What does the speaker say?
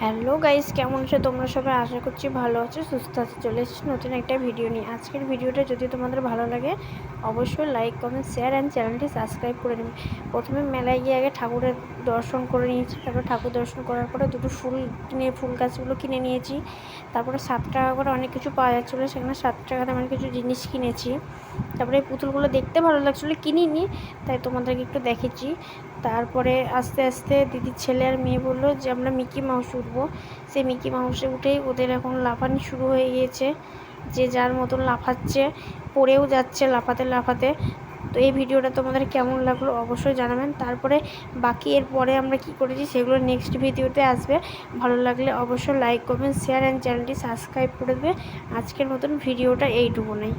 Hello guys, কেমন আছো তোমরা সবাই? আশা করছি ভালো আছো, সুস্থ আছো। চলে এসেছি নতুন একটা ভিডিও নিয়ে। আজকের ভিডিওটা যদি তোমাদের ভালো লাগে অবশ্যই লাইক, কমেন্ট, শেয়ার অ্যান্ড চ্যানেলটি সাবস্ক্রাইব করে নেবে। প্রথমে মেলায় গিয়ে আগে ঠাকুরের দর্শন করে নিয়েছি। তারপর ঠাকুর দর্শন করার পরে দুটো ফুল গাছগুলো কিনে নিয়েছি। তারপরে 7 টাকা করে অনেক কিছু পাওয়া যাচ্ছিলো, সেখানে 7 টাকাতে অনেক কিছু জিনিস কিনেছি। তারপরে এই পুতুলগুলো দেখতে ভালো লাগছিলো, কিনিনি, তাই তোমাদেরকে একটু দেখেছি। তারপরে আস্তে আস্তে দিদির ছেলে আর মেয়ে বললো যে আমরা মিকি মাউস উঠবো। সেই মিকি মাউসে উঠেই ওদের এখন লাফানি শুরু হয়ে গিয়েছে, যে যার মতন লাফাচ্ছে, পড়েও যাচ্ছে লাফাতে লাফাতে। তো এই ভিডিওটা তোমাদের কেমন লাগলো অবশ্যই জানাবেন। তারপরে বাকি এরপরে আমরা কি করেছি সেগুলো নেক্সট ভিডিওতে আসবে। ভালো লাগলে অবশ্যই লাইক, কমেন্ট, শেয়ার অ্যান্ড চ্যানেলটি সাবস্ক্রাইব করে দেবে। আজকের মতন ভিডিওটা এইটুকুই।